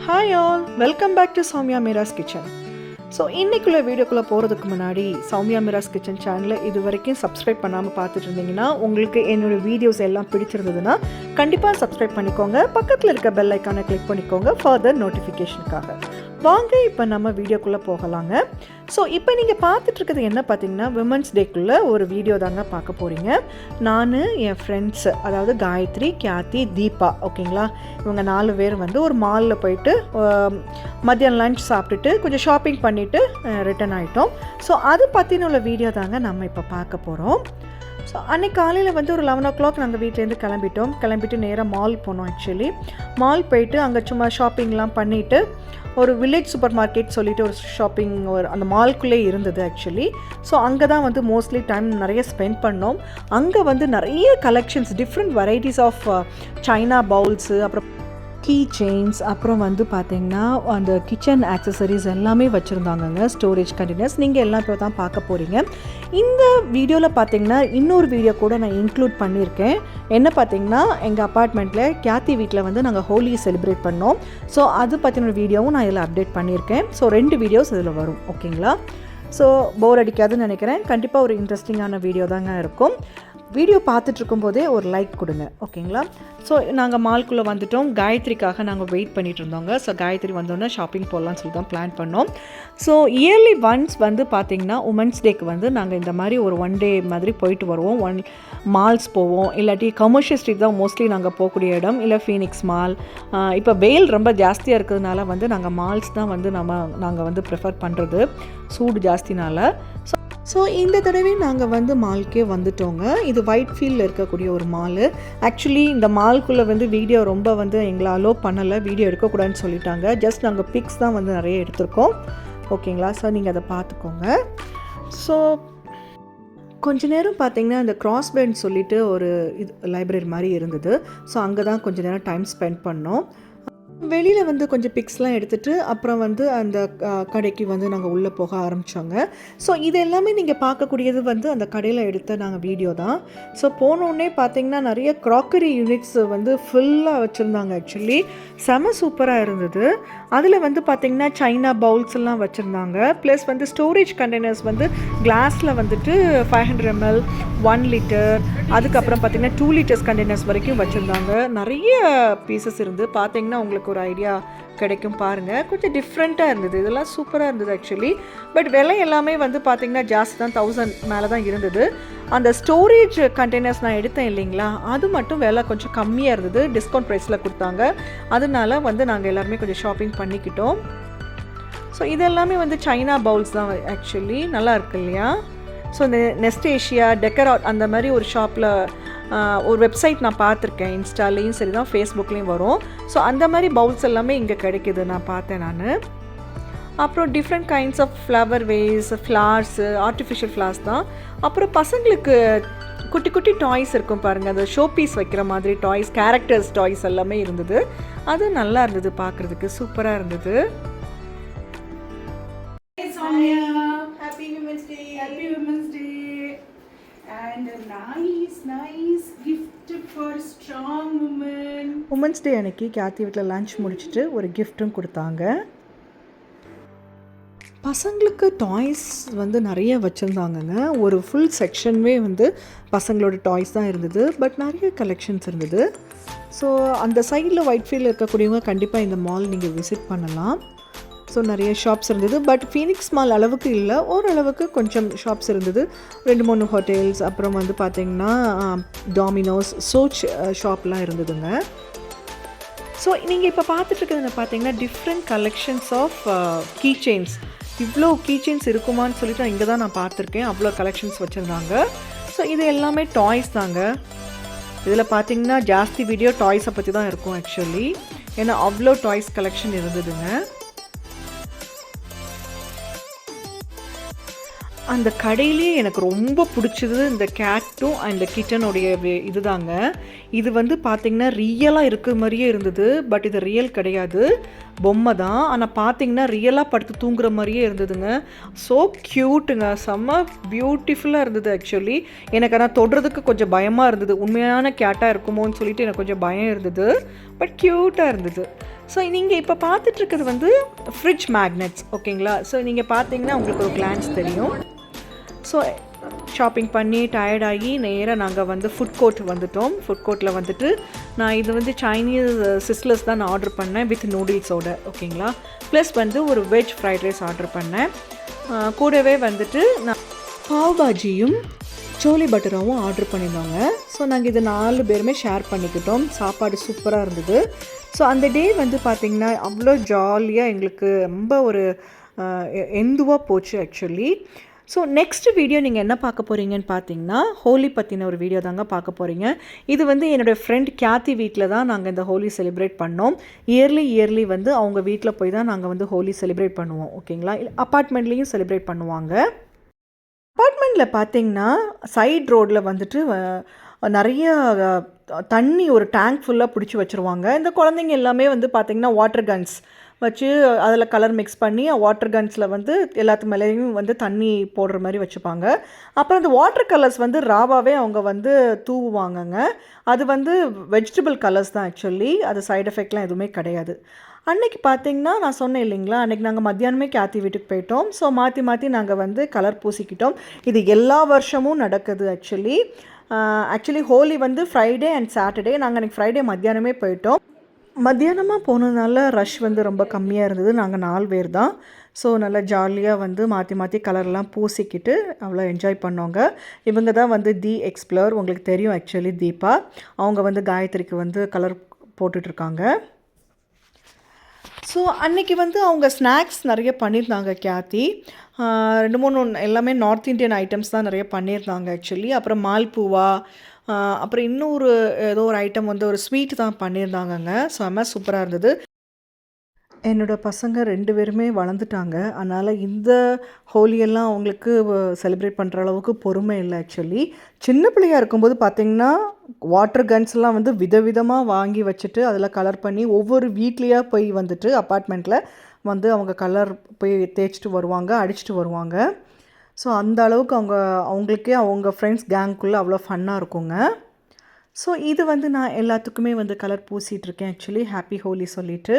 Hi all, welcome back to Soumya Meera's kitchen. So இன்றைக்குள்ள வீடியோக்குள்ளே போகிறதுக்கு முன்னாடி சௌமியா மீராஸ் கிச்சன் சேனலை இது வரைக்கும் சப்ஸ்கிரைப் பண்ணாமல் பார்த்துட்டு இருந்தீங்கன்னா, உங்களுக்கு என்னோடய வீடியோஸ் எல்லாம் பிடிச்சிருந்ததுன்னா கண்டிப்பாக சப்ஸ்கிரைப் பண்ணிக்கோங்க. பக்கத்தில் இருக்க பெல் ஐக்கானை கிளிக் பண்ணிக்கோங்க ஃபர்தர் நோட்டிஃபிகேஷனுக்காக. வாங்க இப்போ நம்ம வீடியோக்குள்ளே போகலாங்க. ஸோ இப்போ நீங்கள் பார்த்துட்ருக்கிறது என்ன பார்த்தீங்கன்னா, விமன்ஸ் டேக்குள்ளே ஒரு வீடியோ தாங்க பார்க்க போகிறீங்க. நான் என் ஃப்ரெண்ட்ஸு, அதாவது காயத்ரி, கியாத்தி, தீபா, ஓகேங்களா, இவங்க 4 பேர் வந்து ஒரு மாலில் போயிட்டு மதியம் லன்ச் சாப்பிட்டுட்டு கொஞ்சம் ஷாப்பிங் பண்ணிவிட்டு ரிட்டர்ன் ஆகிட்டோம். ஸோ அது பற்றின உள்ள வீடியோ தாங்க நம்ம இப்போ பார்க்க போகிறோம். ஸோ அன்றைக்கி காலையில் வந்து ஒரு 11 o'clock நாங்கள் வீட்டிலேருந்து கிளம்பிட்டு நேராக மால் போனோம். ஆக்சுவலி மால் போயிட்டு அங்கே சும்மா ஷாப்பிங்லாம் பண்ணிவிட்டு ஒரு வில்லேஜ் சூப்பர் மார்க்கெட் சொல்லிட்டு ஒரு ஷாப்பிங் அந்த மால்குள்ளே இருந்தது ஆக்சுவலி. ஸோ அங்கே தான் வந்து மோஸ்ட்லி டைம் நிறைய ஸ்பெண்ட் பண்ணோம். அங்கே வந்து நிறைய collections, different varieties of china bowls, அப்புறம் கீ செயின்ஸ், அப்புறம் வந்து பார்த்திங்கன்னா அந்த கிச்சன் ஆக்சசரிஸ் எல்லாமே வச்சுருந்தாங்கங்க, ஸ்டோரேஜ் கண்டெய்னர்ஸ். நீங்கள் எல்லாம் இப்போ தான் பார்க்க போகிறீங்க. இந்த வீடியோவில் பார்த்திங்கன்னா இன்னொரு வீடியோ கூட நான் இன்க்ளூட் பண்ணியிருக்கேன். என்ன பார்த்திங்கன்னா, எங்கள் அப்பார்ட்மெண்ட்டில் கியாத்தி வீட்டில் வந்து நாங்கள் ஹோலி செலிப்ரேட் பண்ணோம். ஸோ அது பற்றின வீடியோவும் நான் இதில் அப்டேட் பண்ணியிருக்கேன். ஸோ 2 வீடியோஸ் இதில் வரும், ஓகேங்களா. ஸோ போர் அடிக்காதுன்னு நினைக்கிறேன். கண்டிப்பாக ஒரு இன்ட்ரெஸ்டிங்கான வீடியோ தாங்க இருக்கும். வீடியோ பார்த்துட்ருக்கும் போதே ஒரு லைக் கொடுங்க, ஓகேங்களா. ஸோ நாங்கள் மால்குள்ளே வந்துட்டோம். காயத்ரிக்காக நாங்கள் வெயிட் பண்ணிகிட்டு இருந்தோங்க. ஸோ காயத்ரி வந்தோன்னே ஷாப்பிங் போகலான்னு சொல்லி தான் பிளான் பண்ணோம். ஸோ இயர்லி ஒன்ஸ் வந்து பார்த்திங்கன்னா உமன்ஸ் டேக்கு வந்து நாங்கள் இந்த மாதிரி ஒரு 1 day மாதிரி போயிட்டு வருவோம். மால்ஸ் போவோம், இல்லாட்டி கமர்ஷியல் ஸ்ட்ரீட் தான் மோஸ்ட்லி நாங்கள் போகக்கூடிய இடம், இல்லை ஃபீனிக்ஸ் மால். இப்போ வெயில் ரொம்ப ஜாஸ்தியாக இருக்கிறதுனால வந்து நாங்கள் மால்ஸ் தான் வந்து நாங்கள் வந்து ப்ரிஃபர் பண்ணுறது, சூடு ஜாஸ்தினால. ஸோ இந்த தடவை நாங்கள் வந்து மால்க்கே வந்துட்டோங்க. இது ஒயிட் ஃபீல்டில் இருக்கக்கூடிய ஒரு மாலு. ஆக்சுவலி இந்த மால்குள்ளே வந்து வீடியோ ரொம்ப வந்து எங்களை அலோவ் பண்ணலை, வீடியோ எடுக்கக்கூடாதுன்னு சொல்லிட்டாங்க. ஜஸ்ட் நாங்கள் பிக்ஸ் தான் வந்து நிறைய எடுத்திருக்கோம், ஓகேங்களா. ஸோ நீங்கள் அதை பார்த்துக்கோங்க. ஸோ கொஞ்ச நேரம் பார்த்திங்கன்னா இந்த கிராஸ்பேண்ட் சொல்லிட்டு ஒரு லைப்ரரி மாதிரி இருந்தது. ஸோ அங்கே தான் கொஞ்சம் நேரம் டைம் ஸ்பெண்ட் பண்ணோம். வெளியில் வந்து கொஞ்சம் பிக்ஸ்லாம் எடுத்துகிட்டு அப்புறம் வந்து அந்த கடைக்கு வந்து நாங்கள் உள்ளே போக ஆரம்பித்தோங்க. ஸோ இது எல்லாமே நீங்கள் பார்க்கக்கூடியது வந்து அந்த கடையில் எடுத்த நாங்கள் வீடியோ தான். ஸோ போனோடனே பார்த்திங்கன்னா நிறைய க்ராக்கரி யூனிட்ஸ் வந்து ஃபுல்லாக வச்சுருந்தாங்க. ஆக்சுவலி செம சூப்பராக இருந்தது. அதில் வந்து பார்த்திங்கன்னா சைனா பவுல்ஸ் எல்லாம் வச்சுருந்தாங்க. ப்ளஸ் வந்து ஸ்டோரேஜ் கண்டெய்னர்ஸ் வந்து கிளாஸில் வந்துட்டு 500 ml, 1 liter, அதுக்கப்புறம் பார்த்திங்கன்னா 2 liters கண்டெய்னர்ஸ் வரைக்கும் வச்சுருந்தாங்க. நிறைய பீசஸ் இருந்து பார்த்திங்கன்னா உங்களுக்கு ஒரு ஐடியா கிடைக்கும் பாருங்கள். கொஞ்சம் டிஃப்ரெண்ட்டாக இருந்தது, இதெல்லாம் சூப்பராக இருந்தது ஆக்சுவலி. பட் விலை எல்லாமே வந்து பார்த்திங்கன்னா ஜாஸ்தி தான், 1000 மேலே தான் இருந்தது. அந்த ஸ்டோரேஜ் கண்டெய்னர்ஸ் நான் எடுத்தேன் இல்லைங்களா, அது மட்டும் விலை கொஞ்சம் கம்மியாக இருந்தது, டிஸ்கவுண்ட் ப்ரைஸில் கொடுத்தாங்க. அதனால வந்து நாங்கள் எல்லாருமே கொஞ்சம் ஷாப்பிங் பண்ணிக்கிட்டோம். ஸோ இதெல்லாமே வந்து சைனா பவுல்ஸ் தான் ஆக்சுவலி, நல்லா இருக்கு இல்லையா. ஸோ இந்த நெஸ்ட் ஏஷியா, டெக்கராட் அந்த மாதிரி ஒரு ஷாப்பில் ஒரு வெப்சைட் நான் பார்த்துருக்கேன், இன்ஸ்டாலேயும் சரி தான், ஃபேஸ்புக்லேயும் வரும். ஸோ அந்த மாதிரி பவுல்ஸ் எல்லாமே இங்கே கிடைக்கிது, நான் பார்த்தேன் நான். அப்புறம் different kinds of flower vase, flowers, artificial flowers தான். அப்புறம் பசங்களுக்கு குட்டி குட்டி டாய்ஸ் இருக்கும் பாருங்கள், அந்த ஷோ பீஸ் வைக்கிற மாதிரி டாய்ஸ், கேரக்டர்ஸ் டாய்ஸ் எல்லாமே இருந்தது. அது நல்லா இருந்தது, பார்க்குறதுக்கு சூப்பராக இருந்தது. உமன்ஸ் டே அன்னைக்கு கியாத்தி வீட்டில் லன்ச் முடிச்சுட்டு ஒரு கிஃப்ட்டும் கொடுத்தாங்க. பசங்களுக்கு டாய்ஸ் வந்து நிறைய வச்சுருந்தாங்கங்க. ஒரு ஃபுல் செக்ஷன்வே வந்து பசங்களோட டாய்ஸ் தான் இருந்தது. பட் நிறைய கலெக்ஷன்ஸ் இருந்தது. ஸோ அந்த சைடில் ஒயிட் ஃபீல்டில் இருக்கக்கூடியவங்க கண்டிப்பாக இந்த மால் நீங்கள் விசிட் பண்ணலாம். ஸோ நிறைய ஷாப்ஸ் இருந்தது. பட் ஃபீனிக்ஸ் மால் அளவுக்கு இல்லை, ஓரளவுக்கு கொஞ்சம் ஷாப்ஸ் இருந்தது. 2-3 ஹோட்டல்ஸ், அப்புறம் வந்து பார்த்திங்கன்னா டாமினோஸ், சோச் ஷாப்லாம் இருந்ததுங்க. ஸோ நீங்கள் இப்போ பார்த்துட்ருக்கிறது பார்த்தீங்கன்னா different collections of key chains. இவ்வளோ கீ செயின்ஸ் இருக்குமான்னு சொல்லிட்டு இங்கே தான் நான் பார்த்துருக்கேன், அவ்வளோ கலெக்ஷன்ஸ் வச்சுருந்தாங்க. ஸோ இது எல்லாமே டாய்ஸ் தாங்க. இதில் பார்த்திங்கன்னா ஜாஸ்தி வீடியோ டாய்ஸை பற்றி தான் இருக்கும் ஆக்சுவலி, ஏன்னா அவ்வளோ டாய்ஸ் கலெக்ஷன் இருந்ததுங்க. அந்த கடையிலே எனக்கு ரொம்ப பிடிச்சது இந்த கேட்டும் அந்த கிட்டனுடைய இது தாங்க. இது வந்து பார்த்திங்கன்னா ரியலாக இருக்கிற மாதிரியே இருந்தது. பட் இது ரியல் கிடையாது, பொம்மை தான். ஆனால் பார்த்திங்கன்னா ரியலாக படுத்து தூங்குற மாதிரியே இருந்ததுங்க. ஸோ க்யூட்டுங்க, செம்ம பியூட்டிஃபுல்லாக இருந்தது ஆக்சுவலி. எனக்கு ஆனால் தொடுறதுக்கு கொஞ்சம் பயமாக இருந்தது, உண்மையான கேட்டாக இருக்குமோன்னு சொல்லிட்டு எனக்கு கொஞ்சம் பயம் இருந்தது. பட் க்யூட்டாக இருந்தது. ஸோ நீங்கள் இப்போ பார்த்துட்ருக்கிறது வந்து ஃப்ரிட்ஜ் மேக்னெட்ஸ், ஓகேங்களா? ஸோ நீங்கள் பார்த்தீங்கன்னா உங்களுக்கு ஒரு கிளான்ஸ் தெரியும். ஸோ ஷாப்பிங் பண்ணி டயர்டாகி நேராக நாங்கள் வந்து ஃபுட் கோர்ட் வந்துட்டோம். ஃபுட் கோர்ட்டில் வந்துட்டு நான் இது வந்து சைனீஸ் சிஸ்லர்ஸ் தான் நான் ஆர்டர் பண்ணேன் வித் நூடுல்ஸோட, ஓகேங்களா? ப்ளஸ் வந்து ஒரு வெஜ் ஃப்ரைட் ரைஸ் ஆர்டர் பண்ணேன். கூடவே வந்துட்டு நான் பாவ் பாஜியும் சோலி பட்டராவும் ஆர்டர் பண்ணியிருந்தாங்க. ஸோ நாங்கள் இது 4 பேருமே ஷேர் பண்ணிக்கிட்டோம். சாப்பாடு சூப்பராக இருந்தது. ஸோ அந்த டே வந்து பார்த்திங்கன்னா அவ்வளோ ஜாலியாக எங்களுக்கு ரொம்ப ஒரு எந்துவாக போச்சு ஆக்சுவலி. ஸோ நெக்ஸ்ட் வீடியோ நீங்கள் என்ன பார்க்க போகிறீங்கன்னு பார்த்தீங்கன்னா ஹோலி பற்றின ஒரு வீடியோ தாங்க பார்க்க போகிறீங்க. இது வந்து என்னோடய ஃப்ரெண்ட் கேத்தி வீட்டில் தான் நாங்கள் இந்த ஹோலி செலிப்ரேட் பண்ணோம். இயர்லி வந்து அவங்க வீட்டில் போய் தான் நாங்கள் வந்து ஹோலி செலிப்ரேட் பண்ணுவோம், ஓகேங்களா? அப்பார்ட்மெண்ட்லேயும் செலிப்ரேட் பண்ணுவாங்க. அப்பார்ட்மெண்ட்டில் பார்த்தீங்கன்னா சைட் ரோடில் வந்துட்டு நிறைய தண்ணி ஒரு டேங்க் ஃபுல்லாக பிடிச்சி வச்சுருவாங்க. இந்த குழந்தைங்க எல்லாமே வந்து பார்த்திங்கன்னா வாட்டர் கன்ஸ் வச்சு அதில் கலர் மிக்ஸ் பண்ணி வாட்டர் கன்ஸில் வந்து எல்லாத்து மேலேயும் வந்து தண்ணி போடுற மாதிரி வச்சுப்பாங்க. அப்புறம் அந்த வாட்டர் கலர்ஸ் வந்து ராவாகவே அவங்க வந்து தூவுவாங்கங்க. அது வந்து வெஜிடபிள் கலர்ஸ் தான் ஆக்சுவலி. அது சைட் எஃபெக்ட்லாம் எதுவுமே கிடையாது. அன்றைக்கி பார்த்திங்கன்னா நான் சொன்னேன் இல்லைங்களா, அன்றைக்கி நாங்கள் மத்தியானமே கேத்தி வீட்டுக்கு போயிட்டோம். ஸோ மாற்றி நாங்கள் வந்து கலர் பூசிக்கிட்டோம். இது எல்லா வருஷமும் நடக்குது ஆக்சுவலி ஹோலி வந்து ஃப்ரைடே அண்ட் சாட்டர்டே. நாங்கள் அன்றைக்கி ஃப்ரைடே மத்தியானமே போயிட்டோம். மத்தியானமாக போனதுனால ரஷ் வந்து ரொம்ப கம்மியாக இருந்தது. நாங்கள் 4 பேர் தான். ஸோ நல்லா ஜாலியாக வந்து மாற்றி கலர்லாம் பூசிக்கிட்டு அவ்வளோ என்ஜாய் பண்ணோங்க. இவங்க தான் வந்து தி எக்ஸ்ப்ளோர், உங்களுக்கு தெரியும் ஆக்சுவலி தீபா. அவங்க வந்து காயத்ரிக்கு வந்து கலர் போட்டுட்ருக்காங்க. ஸோ அன்றைக்கி வந்து அவங்க ஸ்நாக்ஸ் நிறைய பண்ணியிருந்தாங்க கேத்தி. 2-3 எல்லாமே நார்த் இந்தியன் ஐட்டம்ஸ் தான் நிறைய பண்ணியிருந்தாங்க ஆக்சுவலி. அப்புறம் மால்பூவா, அப்புறம் இன்னொரு ஏதோ ஒரு ஐட்டம் வந்து ஒரு ஸ்வீட் தான் பண்ணியிருந்தாங்கங்க. செம்ம சூப்பராக இருந்தது. என்னோடய பசங்க 2 பேருமே வளர்ந்துட்டாங்க. அதனால் இந்த ஹோலியெல்லாம் அவங்களுக்கு செலிப்ரேட் பண்ணுற அளவுக்கு பொறுமை இல்லை ஆக்சுவலி. சின்ன பிள்ளையாக இருக்கும்போது பார்த்திங்கன்னா வாட்டர் கன்ஸ்லாம் வந்து விதவிதமாக வாங்கி வச்சுட்டு அதில் கலர் பண்ணி ஒவ்வொரு வீட்லேயாக போய் வந்துட்டு அப்பார்ட்மெண்ட்டில் வந்து அவங்க கலர் போய் தேய்ச்சிட்டு வருவாங்க, அடிச்சுட்டு வருவாங்க. ஸோ அந்த அளவுக்கு அவங்களுக்கே அவங்க ஃப்ரெண்ட்ஸ் கேங்குள்ளே அவ்வளோ ஃபன்னாக இருக்குங்க. ஸோ இது வந்து நான் எல்லாத்துக்குமே வந்து கலர் பூசிகிட்ருக்கேன் ஆக்சுவலி, ஹாப்பி ஹோலி சொல்லிவிட்டு.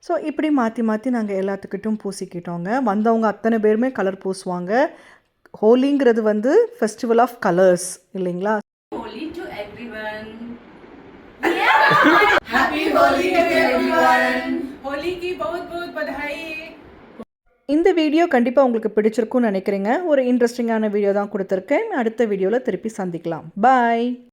ஸோ இப்படி மாற்றி நாங்கள் எல்லாத்துக்கிட்டும் பூசிக்கிட்டோங்க. வந்தவங்க அத்தனை பேருமே கலர் பூசுவாங்க. ஹோலிங்கிறது வந்து ஃபெஸ்டிவல் ஆஃப் கலர்ஸ் இல்லைங்களா? Holi to everyone. Happy Holi to everyone. Holi की बहुत बधाई. இந்த வீடியோ கண்டிப்பாக உங்களுக்கு பிடிச்சிருக்கும்னு நினைக்கிறேங்க. ஒரு இன்ட்ரெஸ்டிங்கான வீடியோ தான் கொடுத்துருக்கேன். அடுத்த வீடியோவில் திருப்பி சந்திக்கலாம். பாய்.